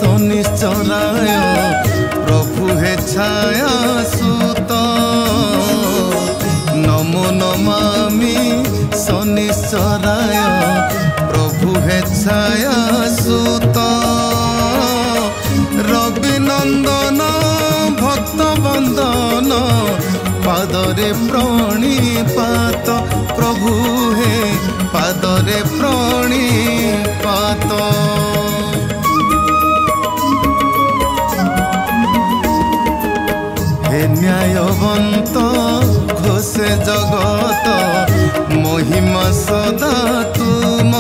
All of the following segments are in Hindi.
शनिश्चराय प्रभु हे छाया सुत नमो नमामि शनिश्चराय प्रभु हे छाया सुत रविनंदन भक्त बंदन पादरे प्रणिपात प्रभु हे पादरे प्रणिपात हे न्यायवंत घोषे जगत महिमा सदा तुम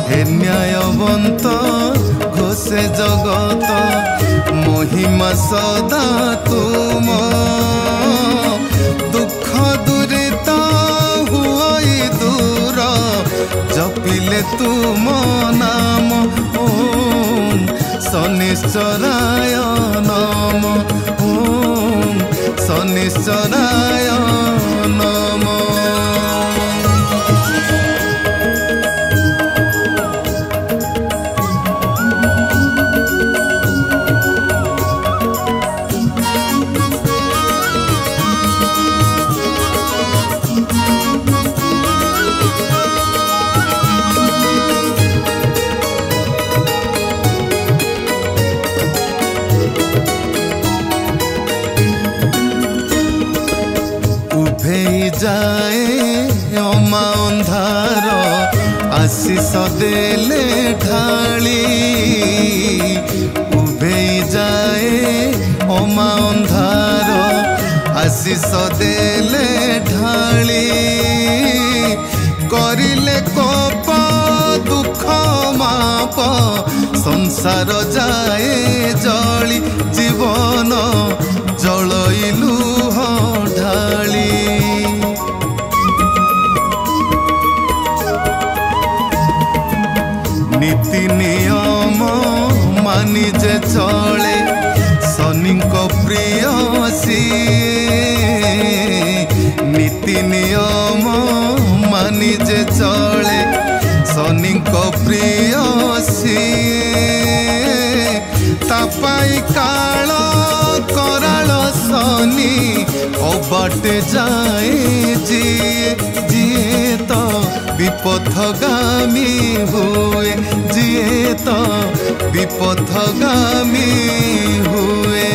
हे न्यायवंत घोषे जगत महिमा सदा तुम दुख दुरिता हुई दूर जपिले तुम नाम ओम शनिश्चराय नम ओम शनिश्चराय नम जाए अमा अंधार आशीष देले ढाली उभे जाए अमा अंधार आशीष देले ढाली करिले कोप दुख माप संसार जाए जली जीवन जलइलु ढाली नीति नियम मानि जे चले शनि को प्रिय सिए नीति नियम मानि जे चले शनि को प्रिय सिए तापाई काल कराल शनि अबाट जाए जिए जिए तो विपथगामी हुए जिए तो विपथगामी हुए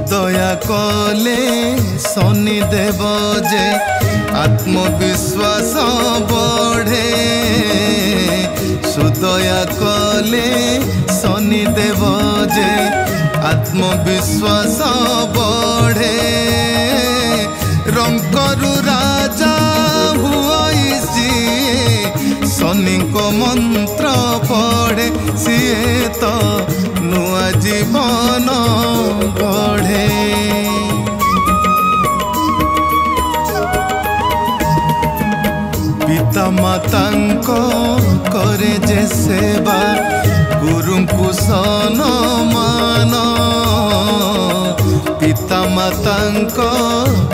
दया कले शनि देव जे आत्मविश्वास बढ़े सुदया कले शनि देव जे आत्मविश्वास बढ़े रंकरु राजा हुई सिए शनि को मंत्र पढ़े सिए तो नुआ जीवन गढ़े पिता मातांको करे जे सेवा गुरु को सम्मान पिता मातांको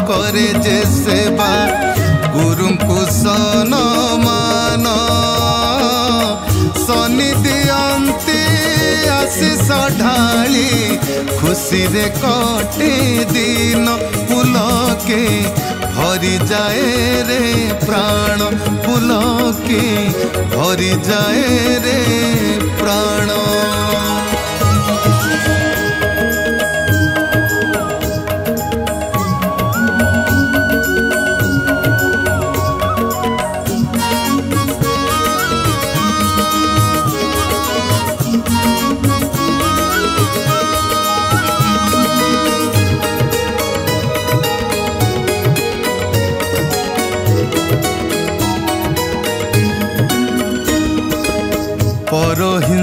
करे जे सेवा गुरु को सम्मान शनि दियंती आशीष ढाली खुशी रे कटे दिन पुलके भरी जाए रे प्राण पुलके भरी जाए रे प्राण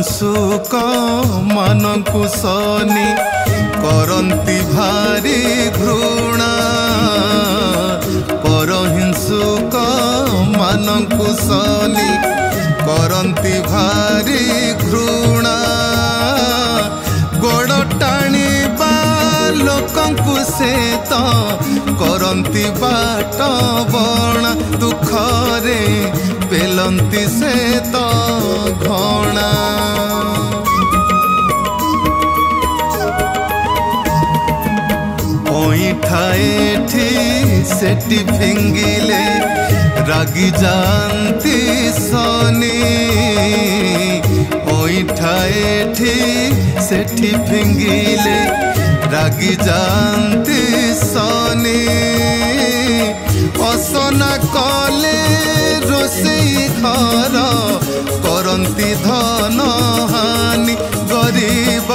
ହିଂସୁକ ମାନଙ୍କୁ ଶନି କରନ୍ତି ଭାରି ଘୃଣା ପରହିଂସୁକ ମାନଙ୍କୁ ଶନି କରନ୍ତି ଭାରି ଘୃଣା ଗୋଡ଼ ଟାଣିବା ଲୋକଙ୍କୁ ସେ ତ କରନ୍ତି ବାଟ ବଣା ଦୁଃଖରେ ପେଲନ୍ତି ସେ ତ ଘଣା ଅଇଁଠା ଏଠି ସେଠି ଫିଙ୍ଗିଲେ ରାଗି ଯାଆନ୍ତି ଶନି ଅଇଁଠା ଏଠି ସେଠି ଫିଙ୍ଗିଲେ ରାଗି ଯାଆନ୍ତି ଶନି ଅସନା କଲେ ରୋଷେଇ ଘର କରନ୍ତି ଧନ ହାନି ଗରିବ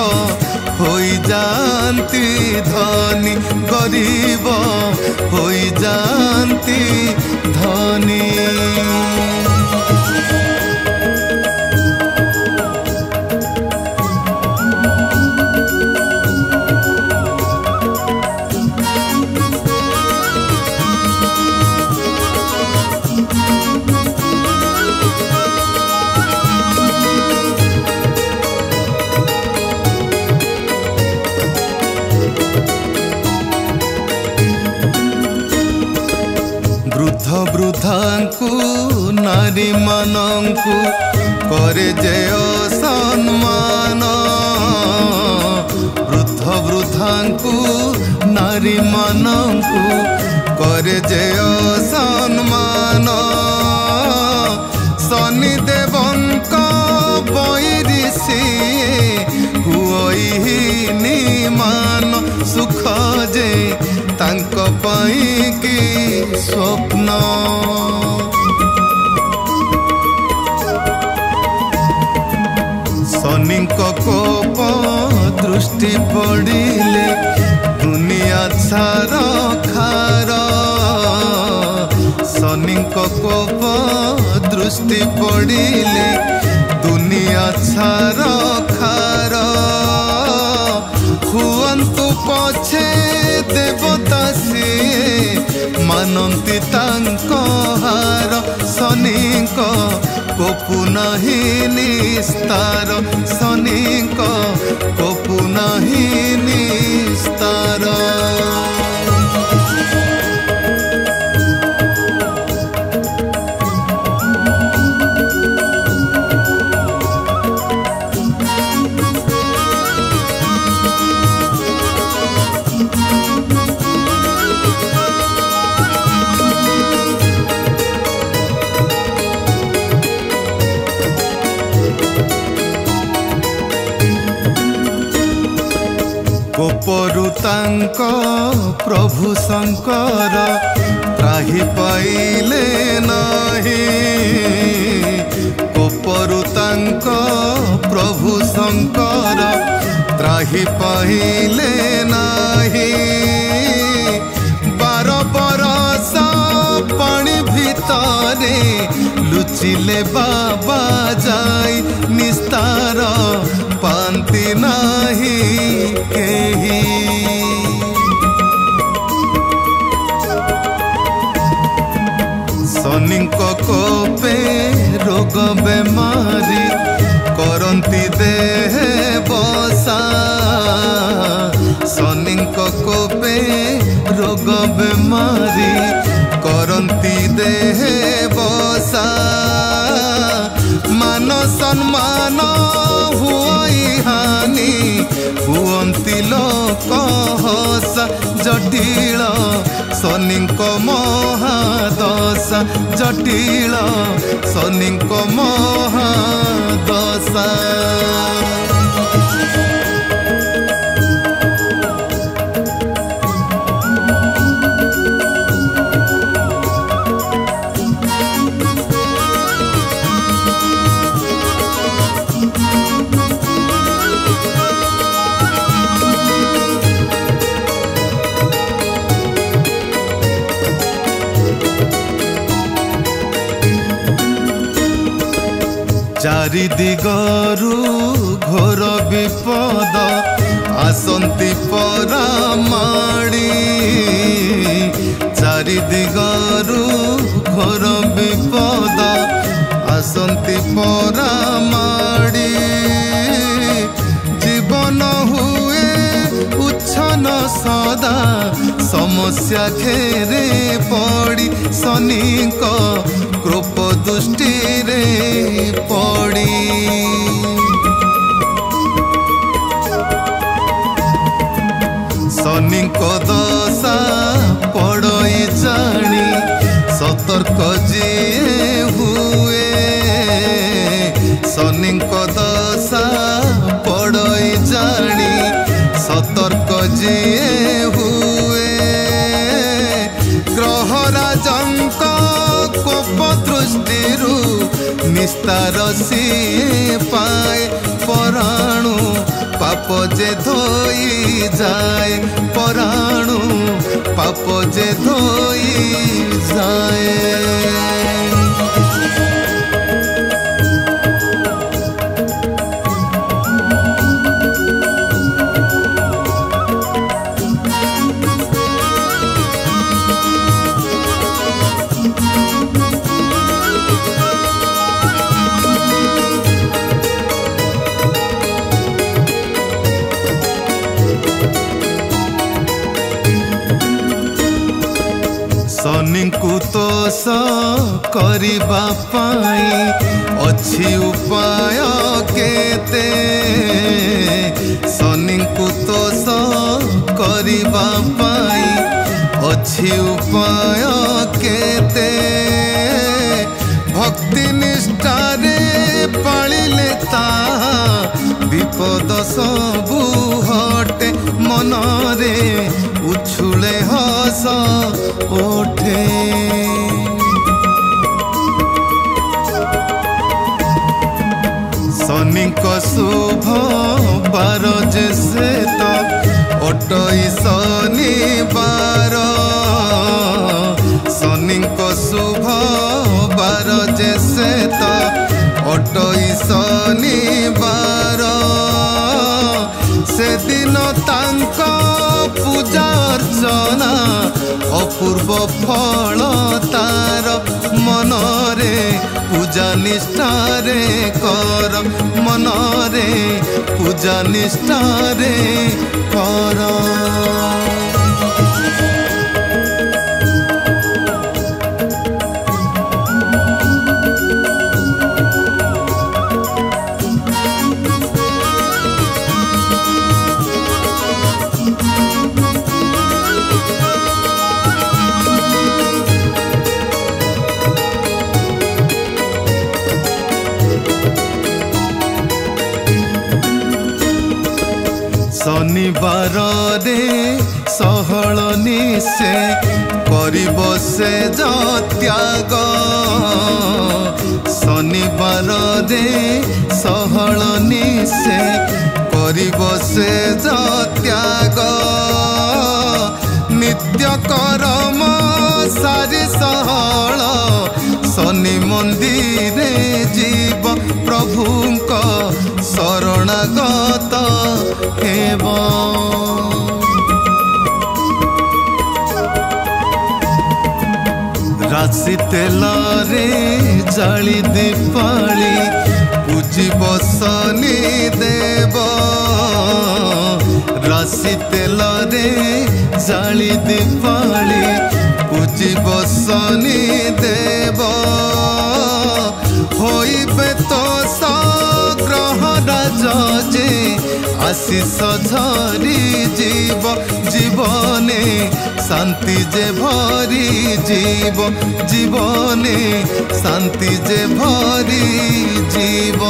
ହୋଇଯାଆନ୍ତି ଧନୀ ଗରିବ ହୋଇଯାଆନ୍ତି ଧନୀ ବୃଦ୍ଧାଙ୍କୁ ନାରୀ ମାନଙ୍କୁ करे जे असम्मान वृद्धांकु नारी मानंकु करे जे असम्मान शनिदेवंक बैरी सिए हुई निमान सुख जे तांक पाई की स्वप्न शनि कोप दृष्टि पड़िले दुनिया छार खार शनि कोप दृष्टि पड़िले दुनिया छार खार हुअन्तु पछे देवता सिए मानन्ति तांक हार शनि कोपु नहीं निस्तार शनि कोपु नहीं निस्तार कोपरु तांक प्रभु शंकर त्राही पाइले नाही कोपरु तांक प्रभु शंकर त्राही पाइले नाही 12 बरस पानी भितरे लुचिले बाबा जाई निस्तार पांति नाही केही शनि कोपे रोग बेमारी करंती देह बसा शनि कोपे रोग बेमारी करंती देह बसा मान सम्मान हुई हानि हुअन्ति लोक हसा जटिल शनि महादशा जटिल शनि महादशा चारि दिगरु घोर विपद आसंती परामाड़ी चारि दिगरु घोर विपद आसंती परामाड़ी जीवन हुए उच्छन सदा समस्या घेरे पड़ी शनि कृप दृष्टि रे पड़ी शनि दशा पड़ई जानी सतर्क जे हुए शनि दशा पड़ई जानी सतर्क जे हुए ग्रहराजंक कोप दृष्टिरू निस्तार सी पाए पराणु पाप जे धोई जाए पराणु पाप जे धोई जाए शनि तोष करबा पाई अछि उपाय केते शनि तोष करबा पाई अछि उपाय केते भक्ति निष्ठारे पालिले ता विपद सबु हटे मनरे उछुले हस ओठे शनि शुभ बार जे से तो अटई शनिवार शनि शुभ बार जे से तो अटई शनिवार से दिन तांक पूजा अर्चना अपूर्व फल तार मनरे पूजा निष्ठारे कर मनरे पूजा निष्ठारे कर शनिवार रे सहल निशे करिब से त्याग शनिवार रे सहल निशे करिब से त्याग नित्य कर्म सारी सहल शनि मंदिर जीव प्रभुंक शरणागत हेब राशि तेल रे जाली दीपाली पूजिब शनि देव राशि तेल रे जाली दीपाली पूजिब शनि देव होइबे तो ग्रह राजे आशीष झरी जीव जीवने शांति जे भरी जीव जीवने शांति जे भरी जीव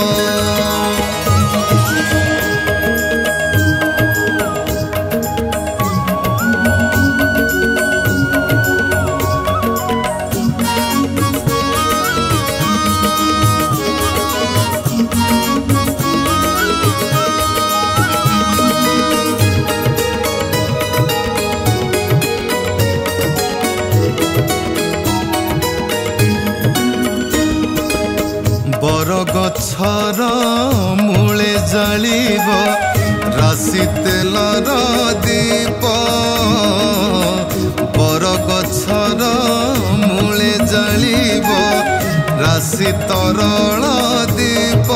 जालिब राशि तेलर दीप बर गछर मूले जालिब राशि तरल दीप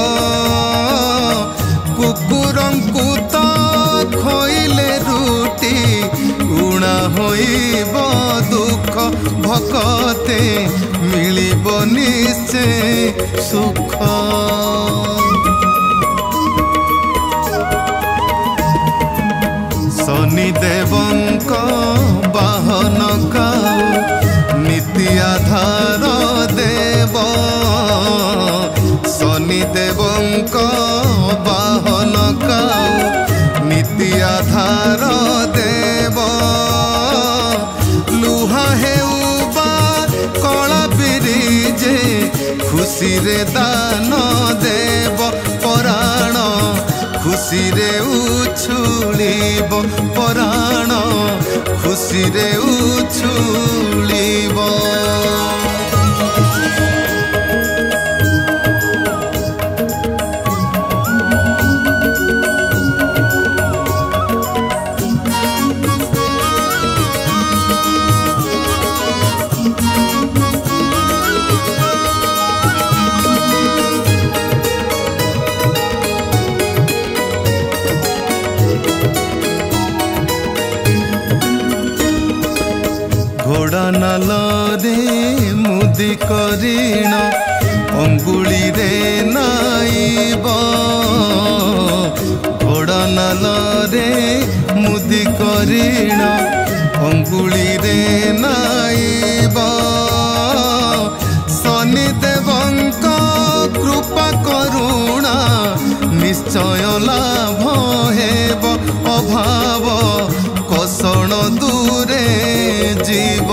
कुकुरंकु तो खोइले रुटी उणा होइब दुख भकते मिलिब निश्चय सुख शनिदेवंक बाहन काऊ नीति आधार देव शनिदेवंक बाहन काऊ नीति आधार देव लुहा हेउबा कला बिरिजे खुशी रे दान देव पराण खुशी रे उछुलिब पराण खुशी रे उछुलिब घोड़ा नाल रे मुदी करीण अंगुली रे नाइब घोड़ा नाल रे मुदी करीण अंगुली रे नाइब शनिदेवंक कृपा करुणा निश्चय लाभ हेब अभाव कषण दूरे जीव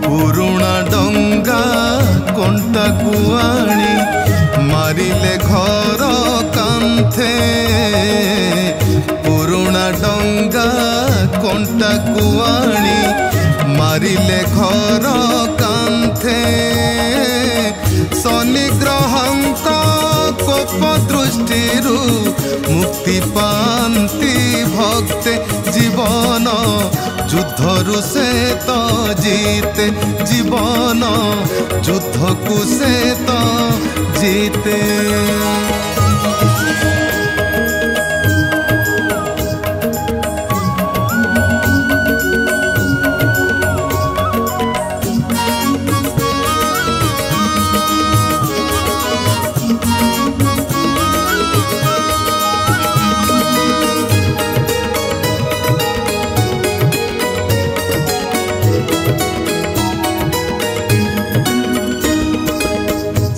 पुरुणा डंगा कंटा कुआणी मारिले घर कांथे पुरुणा डंगा कंटा कुआणी मारिले घर कांथे शनि ग्रहंक कोप दृष्टि मुक्ति पांति भक्ते जीवन युद्धरु से तो जीते जीवन युद्ध को से तो जीते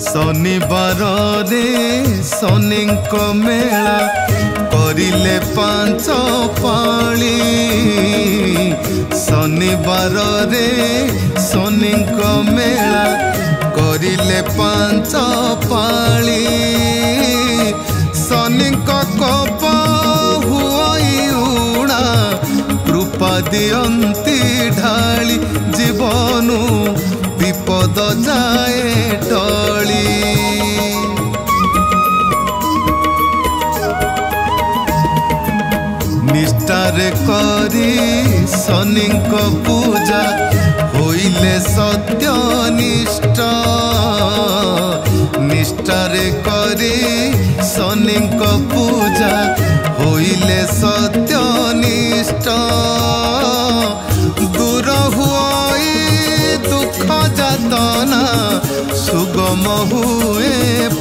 शनिवार रे शनिंक मेला करिले पांच पाली शनिवार रे शनिंक मेला करिले पांच पाली शनिंक कोप हुई उणा कृपा दियंती ढाली जीवनु विपद जाए टली निष्ठार करी शनिंक पूजा होइले सत्यनिष्ठ निष्ठार करी शनिंक पूजा होइले सत्यनिष्ठ दूर हुई दुख जातना सुगम हुए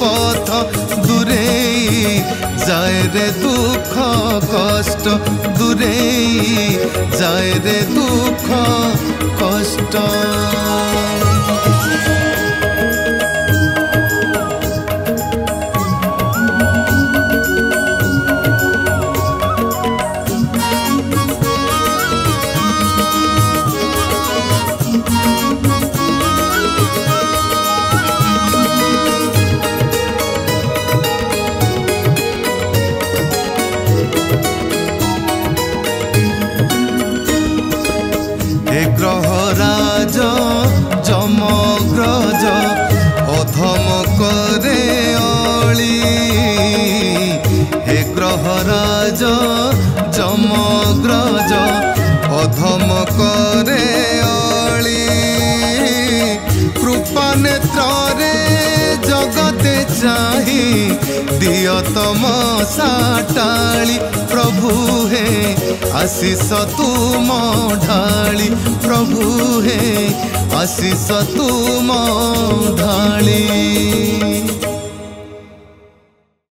पथ दूरे जाए रे दुख कष्ट दूरे जाए रे दुख कष्ट ग्रहराज जम करे अली हे ग्रहराज जमग्रज अधम करे अली कृपा नेत्रे जगते चाही दिय तम साटाली प्रभु हे आशीष तुम ढाली प्रभु हे आशीष तुम ढाली।